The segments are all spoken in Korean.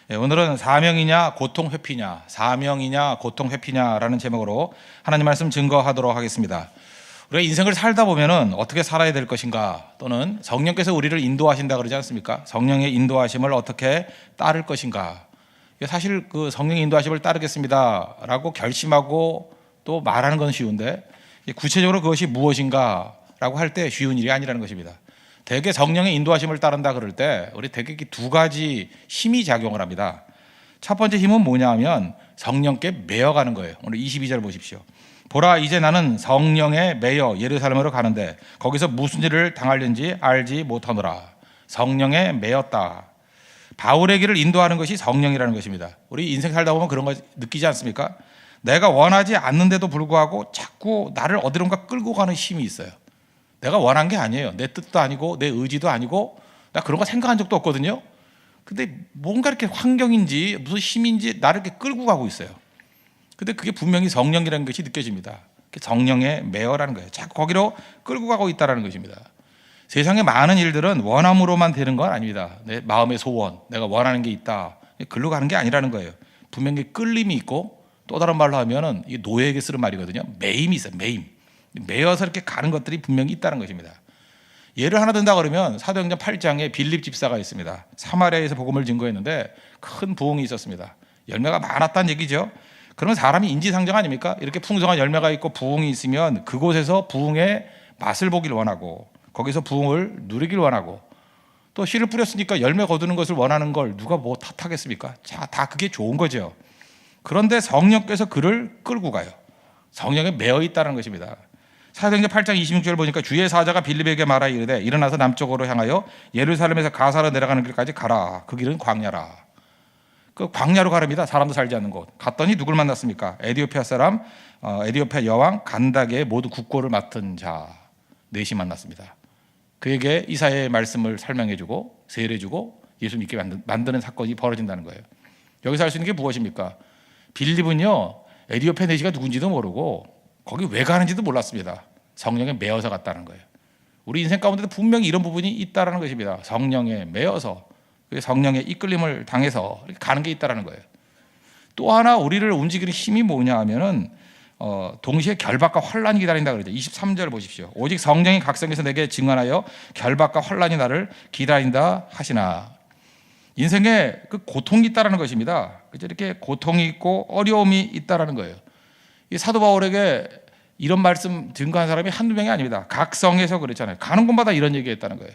오늘은 사명이냐 고통 회피냐, 사명이냐 고통 회피냐라는 제목으로 하나님 말씀 증거하도록 하겠습니다. 우리가 인생을 살다 보면은 어떻게 살아야 될 것인가, 또는 성령께서 우리를 인도하신다 그러지 않습니까? 성령의 인도하심을 어떻게 따를 것인가. 사실 그 성령의 인도하심을 따르겠습니다라고 결심하고 또 말하는 건 쉬운데, 구체적으로 그것이 무엇인가라고 할 때 쉬운 일이 아니라는 것입니다. 대개 성령의 인도하심을 따른다 그럴 때 우리 대개 두 가지 힘이 작용을 합니다. 첫 번째 힘은 뭐냐 하면 성령께 매여가는 거예요. 오늘 22절 보십시오. 보라, 이제 나는 성령에 매여 예루살렘으로 가는데 거기서 무슨 일을 당하려는지 알지 못하노라. 성령에 매였다. 바울의 길을 인도하는 것이 성령이라는 것입니다. 우리 인생 살다 보면 그런 거 느끼지 않습니까? 내가 원하지 않는데도 불구하고 자꾸 나를 어디론가 끌고 가는 힘이 있어요. 내가 원한 게 아니에요. 내 뜻도 아니고 내 의지도 아니고, 나 그런 거 생각한 적도 없거든요. 근데 뭔가 이렇게 환경인지 무슨 힘인지 나를 이렇게 끌고 가고 있어요. 근데 그게 분명히 성령이라는 것이 느껴집니다. 성령의 매어라는 거예요. 자꾸 거기로 끌고 가고 있다는 것입니다. 세상의 많은 일들은 원함으로만 되는 건 아닙니다. 내 마음의 소원, 내가 원하는 게 있다, 글로 가는 게 아니라는 거예요. 분명히 끌림이 있고, 또 다른 말로 하면은 이게 노예에게 쓰는 말이거든요. 매임이 있어요. 매여서 이렇게 가는 것들이 분명히 있다는 것입니다. 예를 하나 든다 그러면 사도행전 8장에 빌립 집사가 있습니다. 사마리아에서 복음을 증거했는데 큰 부흥이 있었습니다. 열매가 많았다는 얘기죠. 그러면 사람이 인지상정 아닙니까? 이렇게 풍성한 열매가 있고 부흥이 있으면 그곳에서 부흥의 맛을 보길 원하고, 거기서 부흥을 누리길 원하고, 또 씨를 뿌렸으니까 열매 거두는 것을 원하는 걸 누가 뭐 탓하겠습니까? 자, 다 그게 좋은 거죠. 그런데 성령께서 그를 끌고 가요. 성령에 매여 있다는 것입니다. 사도행전 8장 26절 보니까 주의 사자가 빌립에게 말하 이르되 일어나서 남쪽으로 향하여 예루살렘에서 가사로 내려가는 길까지 가라. 그 길은 광야라. 그 광야로 가랍니다. 사람도 살지 않는 곳. 갔더니 누굴 만났습니까? 에디오피아 사람, 에디오피아 여왕 간다게의 모두 국고를 맡은 자 넷이 만났습니다. 그에게 이사야의 말씀을 설명해주고 세례주고 예수 믿게 만드는 사건이 벌어진다는 거예요. 여기서 할 수 있는 게 무엇입니까? 빌립은요, 에디오피아 내시가 누군지도 모르고 거기 왜 가는지도 몰랐습니다. 성령에 매여서 갔다는 거예요. 우리 인생 가운데도 분명히 이런 부분이 있다는 것입니다. 성령에 매여서, 성령의 이끌림을 당해서 이렇게 가는 게 있다는 거예요. 또 하나 우리를 움직이는 힘이 뭐냐 하면은 동시에 결박과 환란이 기다린다 그러죠. 23절 보십시오. 오직 성령이 각성에서 내게 증언하여 결박과 환란이 나를 기다린다 하시나. 인생에 그 고통이 있다는 것입니다. 이렇게 고통이 있고 어려움이 있다는 거예요. 이 사도 바울에게 이런 말씀 증거한 사람이 한두 명이 아닙니다. 각 성에서 그랬잖아요. 가는 곳마다 이런 얘기했다는 거예요.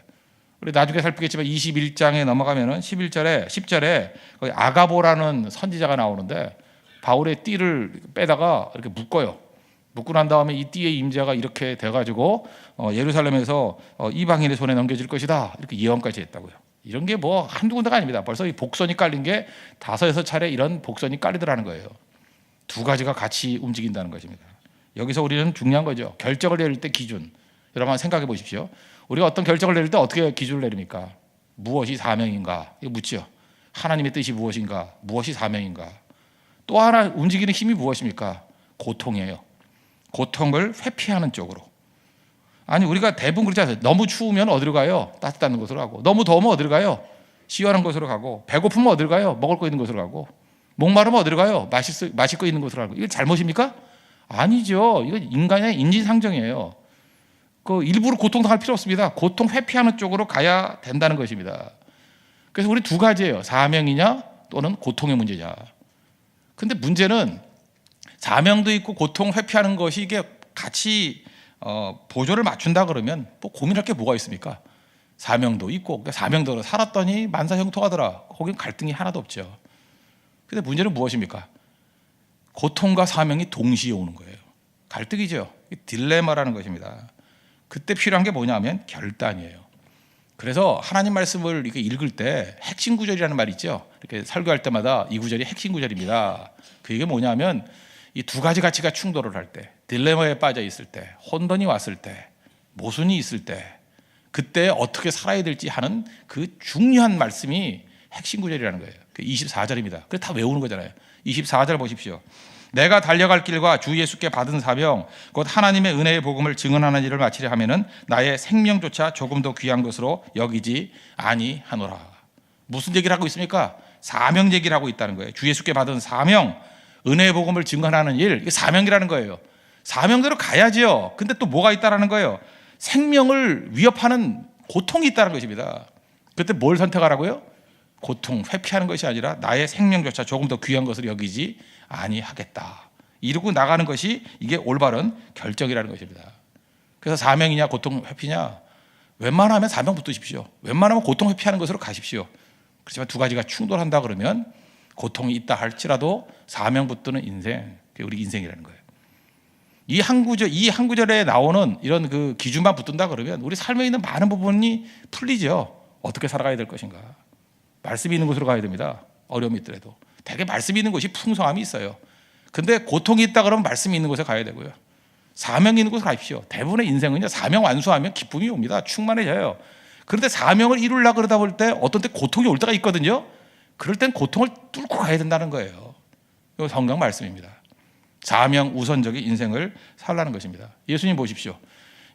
우리 나중에 살피겠지만 21장에 넘어가면은 10절에 거기 아가보라는 선지자가 나오는데 바울의 띠를 빼다가 이렇게 묶어요. 묶고 난 다음에 이 띠의 임재가 이렇게 돼가지고 예루살렘에서 이방인의 손에 넘겨질 것이다, 이렇게 예언까지 했다고요. 이런 게 뭐 한두 군데가 아닙니다. 벌써 이 복선이 깔린 게 5-6차례 이런 복선이 깔리더라는 거예요. 두 가지가 같이 움직인다는 것입니다. 여기서 우리는 중요한 거죠. 결정을 내릴 때 기준. 여러분 한번 생각해 보십시오. 우리가 어떤 결정을 내릴 때 어떻게 기준을 내립니까? 무엇이 사명인가? 이거 묻죠. 하나님의 뜻이 무엇인가? 무엇이 사명인가? 또 하나 움직이는 힘이 무엇입니까? 고통이에요. 고통을 회피하는 쪽으로. 아니, 우리가 대부분 그렇지 않아요? 너무 추우면 어디로 가요? 따뜻한 곳으로 가고. 너무 더우면 어디로 가요? 시원한 곳으로 가고. 배고프면 어디로 가요? 먹을 거 있는 곳으로 가고. 목마르면 어디로 가요? 마실 거 있는 곳으로 가고. 이게 잘못입니까? 아니죠. 이건 인간의 인지상정이에요. 그 일부러 고통당할 필요 없습니다. 고통 회피하는 쪽으로 가야 된다는 것입니다. 그래서 우리 두 가지예요. 사명이냐 또는 고통의 문제냐. 근데 문제는 사명도 있고 고통 회피하는 것이 이게 같이 보조를 맞춘다 그러면 뭐 고민할 게 뭐가 있습니까? 사명도 있고, 사명대로 살았더니 만사형통하더라. 거긴 갈등이 하나도 없죠. 근데 문제는 무엇입니까? 고통과 사명이 동시에 오는 거예요. 갈등이죠. 딜레마라는 것입니다. 그때 필요한 게 뭐냐면 결단이에요. 그래서 하나님 말씀을 이렇게 읽을 때 핵심 구절이라는 말이 있죠. 이렇게 설교할 때마다 이 구절이 핵심 구절입니다. 그게 뭐냐면 이 두 가지 가치가 충돌을 할 때, 딜레마에 빠져 있을 때, 혼돈이 왔을 때, 모순이 있을 때, 그때 어떻게 살아야 될지 하는 그 중요한 말씀이 핵심 구절이라는 거예요. 24절입니다. 그래서 다 외우는 거잖아요. 24절 보십시오. 내가 달려갈 길과 주 예수께 받은 사명 곧 하나님의 은혜의 복음을 증언하는 일을 마치려 하면은 나의 생명조차 조금 더 귀한 것으로 여기지 아니하노라. 무슨 얘기를 하고 있습니까? 사명 얘기를 하고 있다는 거예요. 주 예수께 받은 사명, 은혜의 복음을 증언하는 일, 이게 사명이라는 거예요. 사명대로 가야지요. 근데 또 뭐가 있다라는 거예요? 생명을 위협하는 고통이 있다는 것입니다. 그때 뭘 선택하라고요? 고통, 회피하는 것이 아니라 나의 생명조차 조금 더 귀한 것을 여기지 아니하겠다. 이러고 나가는 것이 이게 올바른 결정이라는 것입니다. 그래서 사명이냐 고통 회피냐, 웬만하면 사명 붙드십시오. 웬만하면 고통 회피하는 것으로 가십시오. 그렇지만 두 가지가 충돌한다 그러면 고통이 있다 할지라도 사명 붙드는 인생, 그게 우리 인생이라는 거예요. 이 한 구절에 나오는 이런 그 기준만 붙든다 그러면 우리 삶에 있는 많은 부분이 풀리죠. 어떻게 살아가야 될 것인가. 말씀이 있는 곳으로 가야 됩니다. 어려움이 있더라도. 되게 말씀이 있는 곳이 풍성함이 있어요. 근데 고통이 있다 그러면 말씀이 있는 곳에 가야 되고요. 사명이 있는 곳에 가십시오. 대부분의 인생은요, 사명 완수하면 기쁨이 옵니다. 충만해져요. 그런데 사명을 이루려고 그러다 볼 때 어떤 때 고통이 올 때가 있거든요. 그럴 땐 고통을 뚫고 가야 된다는 거예요. 이거 성경 말씀입니다. 사명 우선적인 인생을 살라는 것입니다. 예수님 보십시오.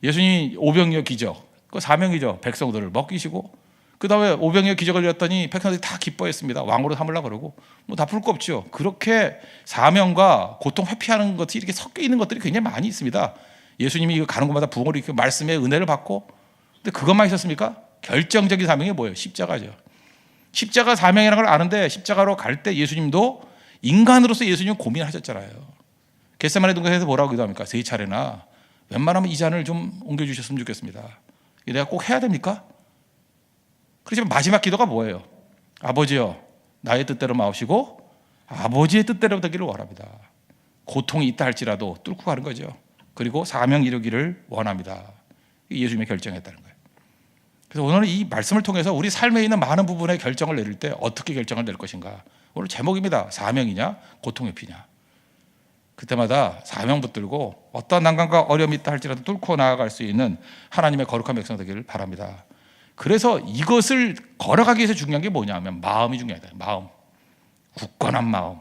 예수님 오병이어 기적, 그 사명이죠. 백성들을 먹이시고 그 다음에 오병이어 기적을 이뤘더니 백성들이 다 기뻐했습니다. 왕으로 삼으려고 그러고 뭐 다 풀 거 없죠. 그렇게 사명과 고통 회피하는 것이 이렇게 섞여 있는 것들이 굉장히 많이 있습니다. 예수님이 가는 곳마다 부흥을 이렇게 말씀의 은혜를 받고, 근데 그것만 있었습니까? 결정적인 사명이 뭐예요? 십자가죠. 십자가 사명이라는 걸 아는데 십자가로 갈 때 예수님도 인간으로서 예수님 고민하셨잖아요. 겟세마네 동산에서 뭐라고 기도합니까? 3차례나 웬만하면 이 잔을 좀 옮겨주셨으면 좋겠습니다. 내가 꼭 해야 됩니까? 그렇지만 마지막 기도가 뭐예요? 아버지여, 나의 뜻대로 마옵시고 아버지의 뜻대로 되기를 원합니다. 고통이 있다 할지라도 뚫고 가는 거죠. 그리고 사명 이루기를 원합니다. 예수님이 결정했다는 거예요. 그래서 오늘은 이 말씀을 통해서 우리 삶에 있는 많은 부분의 결정을 내릴 때 어떻게 결정을 낼 것인가. 오늘 제목입니다. 사명이냐 고통 회피냐. 그때마다 사명 붙들고 어떤 난관과 어려움이 있다 할지라도 뚫고 나아갈 수 있는 하나님의 거룩한 백성 되기를 바랍니다. 그래서 이것을 걸어가기 위해서 중요한 게 뭐냐면 마음이 중요하다. 마음, 굳건한 마음.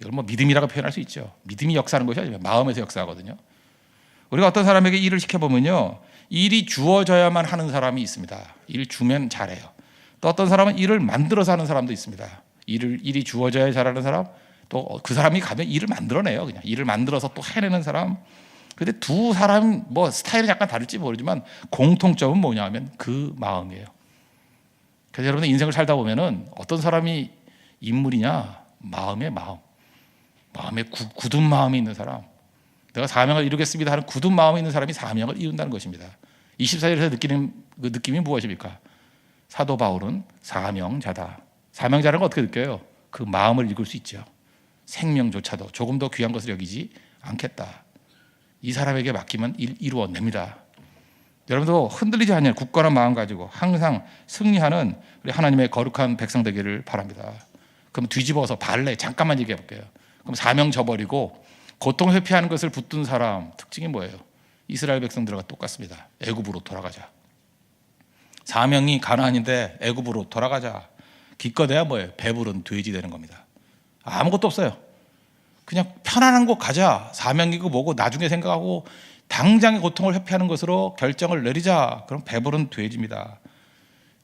이걸 뭐 믿음이라고 표현할 수 있죠. 믿음이 역사하는 것이 아니라 마음에서 역사하거든요. 우리가 어떤 사람에게 일을 시켜보면요, 일이 주어져야만 하는 사람이 있습니다. 일 주면 잘해요. 또 어떤 사람은 일을 만들어서 하는 사람도 있습니다. 일이 주어져야 잘하는 사람, 또 그 사람이 가면 일을 만들어내요. 그냥 일을 만들어서 또 해내는 사람. 근데 두 사람 뭐 스타일은 약간 다를지 모르지만 공통점은 뭐냐면 그 마음이에요. 그래서 여러분들 인생을 살다 보면은 어떤 사람이 인물이냐, 마음에 굳은 마음이 있는 사람, 내가 사명을 이루겠습니다 하는 굳은 마음이 있는 사람이 사명을 이룬다는 것입니다. 24절에서 느끼는 그 느낌이 무엇입니까? 사도 바울은 사명자다. 사명자라는 걸 어떻게 느껴요? 그 마음을 읽을 수 있죠. 생명조차도 조금 더 귀한 것을 여기지 않겠다. 이 사람에게 맡기면 이루어냅니다. 여러분도 흔들리지 않는 굳건한 마음 가지고 항상 승리하는 우리 하나님의 거룩한 백성 되기를 바랍니다. 그럼 뒤집어서 발레 잠깐만 얘기해 볼게요. 그럼 사명 저버리고 고통 회피하는 것을 붙든 사람 특징이 뭐예요? 이스라엘 백성들과 똑같습니다. 애굽으로 돌아가자. 사명이 가나안인데 애굽으로 돌아가자. 기껏해야 뭐예요? 배부른 돼지 되는 겁니다. 아무것도 없어요. 그냥 편안한 곳 가자. 사명이고 뭐고 나중에 생각하고 당장의 고통을 회피하는 것으로 결정을 내리자. 그럼 배부른 돼지입니다.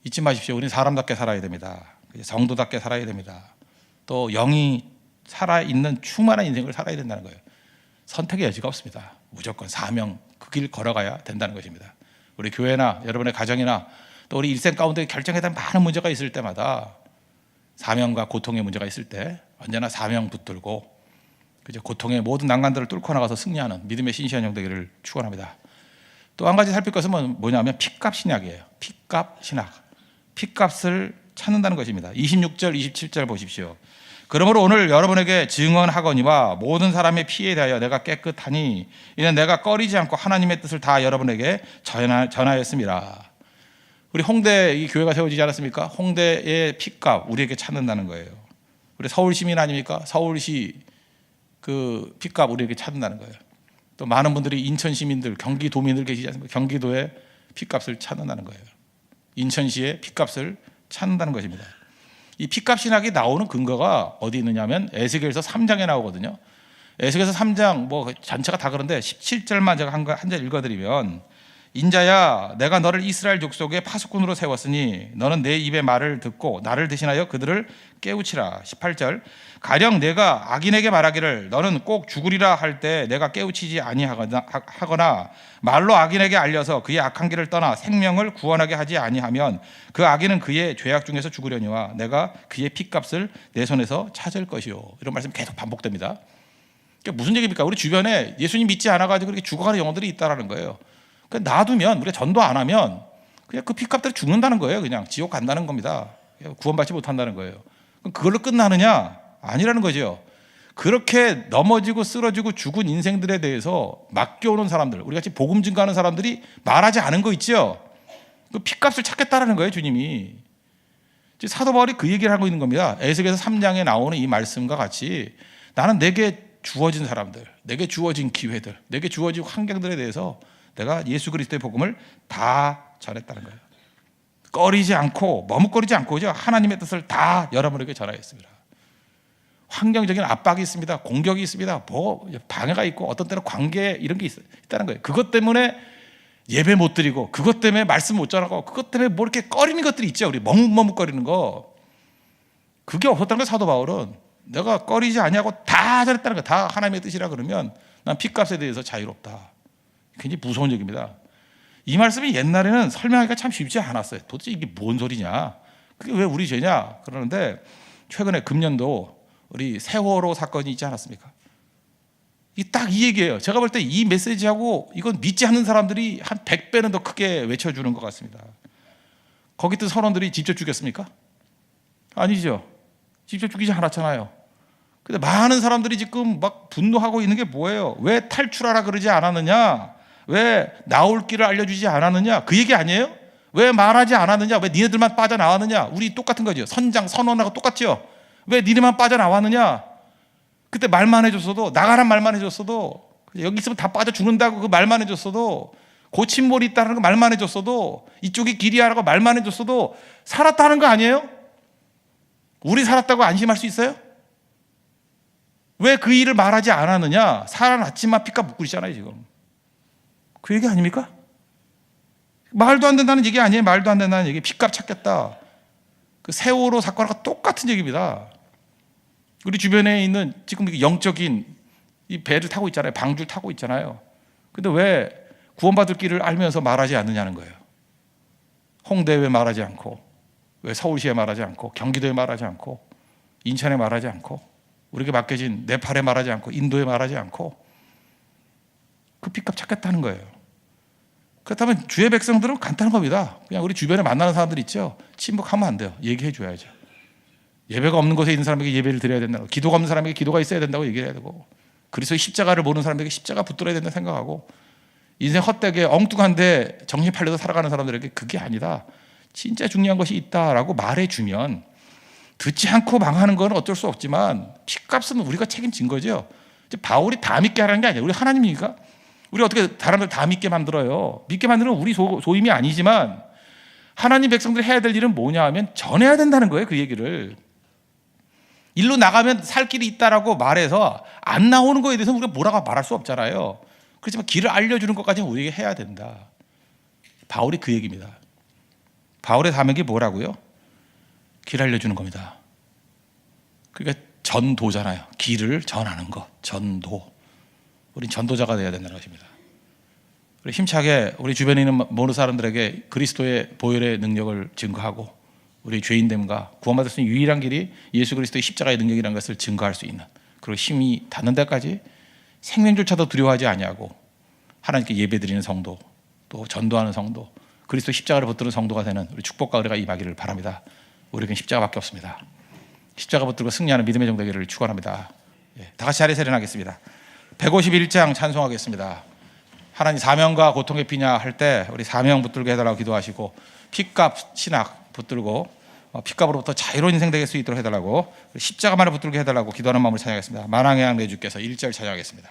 잊지 마십시오. 우리는 사람답게 살아야 됩니다. 성도답게 살아야 됩니다. 또 영이 살아있는 충만한 인생을 살아야 된다는 거예요. 선택의 여지가 없습니다. 무조건 사명 그 길 걸어가야 된다는 것입니다. 우리 교회나 여러분의 가정이나 또 우리 일생 가운데 결정에 대한 많은 문제가 있을 때마다 사명과 고통의 문제가 있을 때 언제나 사명 붙들고 고통의 모든 난관들을 뚫고 나가서 승리하는 믿음의 신실한 영 되기를 축원합니다. 또 한 가지 살필 것은 뭐냐면 핏값 신약이에요. 핏값 신학. 핏값을 찾는다는 것입니다. 26절 27절 보십시오. 그러므로 오늘 여러분에게 증언하거니와 모든 사람의 피에 대하여 내가 깨끗하니 이는 내가 꺼리지 않고 하나님의 뜻을 다 여러분에게 전하였습니다. 우리 홍대 이 교회가 세워지지 않았습니까? 홍대의 핏값 우리에게 찾는다는 거예요. 우리 서울 시민 아닙니까? 서울시 그 핏값 우리에게 찾는다는 거예요. 또 많은 분들이 인천 시민들, 경기도민들 계시지 않습니까? 경기도의 핏값을 찾는다는 거예요. 인천시의 핏값을 찾는다는 것입니다. 이 핏값 신학이 나오는 근거가 어디 있느냐면 에스겔서 3장에 나오거든요. 에스겔서 3장 뭐 전체가 다 그런데 17절만 제가 한 절 읽어드리면 인자야, 내가 너를 이스라엘 족속의 파수꾼으로 세웠으니 너는 내 입의 말을 듣고 나를 대신하여 그들을 깨우치라. 18절, 가령 내가 악인에게 말하기를 너는 꼭 죽으리라 할 때 내가 깨우치지 아니하거나 말로 악인에게 알려서 그의 악한 길을 떠나 생명을 구원하게 하지 아니하면 그 악인은 그의 죄악 중에서 죽으려니와 내가 그의 핏값을 내 손에서 찾을 것이요. 이런 말씀이 계속 반복됩니다. 그러니까 무슨 얘기입니까? 우리 주변에 예수님 믿지 않아가지고 그렇게 죽어가는 영혼들이 있다라는 거예요. 그러니까 놔두면, 우리가 전도 안 하면 그냥 그 핏값대로 죽는다는 거예요. 그냥 지옥 간다는 겁니다. 구원받지 못한다는 거예요. 그럼 그걸로 끝나느냐? 아니라는 거죠. 그렇게 넘어지고 쓰러지고 죽은 인생들에 대해서 맡겨오는 사람들, 우리 같이 복음 증거하는 사람들이 말하지 않은 거 있죠. 그 핏값을 찾겠다라는 거예요, 주님이. 사도 바울이 그 얘기를 하고 있는 겁니다. 에스겔서 3장에 나오는 이 말씀과 같이 나는 내게 주어진 사람들, 내게 주어진 기회들, 내게 주어진 환경들에 대해서 내가 예수 그리스도의 복음을 다 전했다는 거예요. 꺼리지 않고 머뭇거리지 않고죠. 하나님의 뜻을 다 여러분에게 전하였습니다. 환경적인 압박이 있습니다. 공격이 있습니다. 뭐 방해가 있고 어떤 때는 관계 이런 게 있다는 거예요. 그것 때문에 예배 못 드리고 그것 때문에 말씀 못 전하고 그것 때문에 뭐 이렇게 꺼리는 것들이 있죠. 우리 머뭇머뭇거리는 거. 그게 없었다는 거예요. 사도 바울은. 내가 꺼리지 아니하고 다 전했다는 거예요. 다 하나님의 뜻이라 그러면 난 핏값에 대해서 자유롭다. 굉장히 무서운 얘기입니다. 이 말씀이 옛날에는 설명하기가 참 쉽지 않았어요. 도대체 이게 뭔 소리냐? 그게 왜 우리 죄냐? 그러는데 최근에 금년도 우리 세월호 사건이 있지 않았습니까? 딱 이 얘기예요. 제가 볼 때 이 메시지하고 이건 믿지 않는 사람들이 한 100배는 더 크게 외쳐주는 것 같습니다. 거기 있던 선원들이 직접 죽였습니까? 아니죠. 직접 죽이지 않았잖아요. 근데 많은 사람들이 지금 막 분노하고 있는 게 뭐예요? 왜 탈출하라 그러지 않았느냐? 왜 나올 길을 알려주지 않았느냐? 그 얘기 아니에요? 왜 말하지 않았느냐? 왜 니네들만 빠져나왔느냐? 우리 똑같은 거죠. 선원하고 똑같죠? 왜 니네만 빠져나왔느냐? 그때 말만 해줬어도, 나가란 말만 해줬어도, 여기 있으면 다 빠져 죽는다고 그 말만 해줬어도, 고침몰이 있다는 거 말만 해줬어도, 이쪽이 길이야라고 말만 해줬어도 살았다는 거 아니에요? 우리 살았다고 안심할 수 있어요? 왜 그 일을 말하지 않았느냐? 살아났지만 핏값 묻고 있잖아요 지금. 그 얘기 아닙니까? 말도 안 된다는 얘기 아니에요. 말도 안 된다는 얘기. 핏값 찾겠다. 그 세월호 사건과 똑같은 얘기입니다. 우리 주변에 있는 지금 영적인 이 배를 타고 있잖아요. 방주를 타고 있잖아요. 근데 왜 구원받을 길을 알면서 말하지 않느냐는 거예요. 홍대에 왜 말하지 않고, 왜 서울시에 말하지 않고, 경기도에 말하지 않고, 인천에 말하지 않고, 우리에게 맡겨진 네팔에 말하지 않고, 인도에 말하지 않고, 그 핏값 찾겠다는 거예요. 그렇다면 주의 백성들은 간단한 겁니다. 그냥 우리 주변에 만나는 사람들 있죠. 침묵하면 안 돼요. 얘기해 줘야죠. 예배가 없는 곳에 있는 사람에게 예배를 드려야 된다고, 기도가 없는 사람에게 기도가 있어야 된다고 얘기해야 되고, 그리스도의 십자가를 모르는 사람에게 십자가 붙들어야 된다고 생각하고, 인생 헛되게 엉뚱한데 정신 팔려서 살아가는 사람들에게 그게 아니다, 진짜 중요한 것이 있다라고 말해주면, 듣지 않고 망하는 건 어쩔 수 없지만 핏값은 우리가 책임진 거죠. 바울이 다 믿게 하라는 게 아니에요. 우리 하나님이니까. 우리 어떻게 사람들 다 믿게 만들어요? 믿게 만드는 우리 소임이 아니지만 하나님 백성들이 해야 될 일은 뭐냐 하면 전해야 된다는 거예요. 그 얘기를. 일로 나가면 살 길이 있다라고 말해서 안 나오는 거에 대해서 우리가 뭐라고 말할 수 없잖아요. 그렇지만 길을 알려주는 것까지는 우리에게 해야 된다. 바울이 그 얘기입니다. 바울의 사명이 뭐라고요? 길 알려주는 겁니다. 그러니까 전도잖아요. 길을 전하는 것, 전도. 우린 전도자가 되어야 된다는 것입니다. 우리 힘차게 우리 주변에 있는 모든 사람들에게 그리스도의 보혈의 능력을 증거하고, 우리 죄인됨과 구원받을 수 있는 유일한 길이 예수 그리스도의 십자가의 능력이라는 것을 증거할 수 있는, 그리고 힘이 닿는 데까지 생명조차도 두려워하지 아니하고 하나님께 예배드리는 성도, 또 전도하는 성도, 그리스도 십자가를 붙드는 성도가 되는 우리 축복과 은혜가 임하기를 바랍니다. 우리에겐 십자가밖에 없습니다. 십자가 붙들고 승리하는 믿음의 정되기를 축원합니다. 다 같이 자리에서 일어나겠습니다. 151장 찬송하겠습니다. 하나님 사명과 고통의 피냐 할 때 우리 사명 붙들게 해달라고 기도하시고, 핏값 신학 붙들고 핏값으로부터 자유로운 인생 되게 수 있도록 해달라고, 십자가만을 붙들게 해달라고 기도하는 마음을 찬양하겠습니다. 만왕의 양 내 주께서 1절 찬양하겠습니다.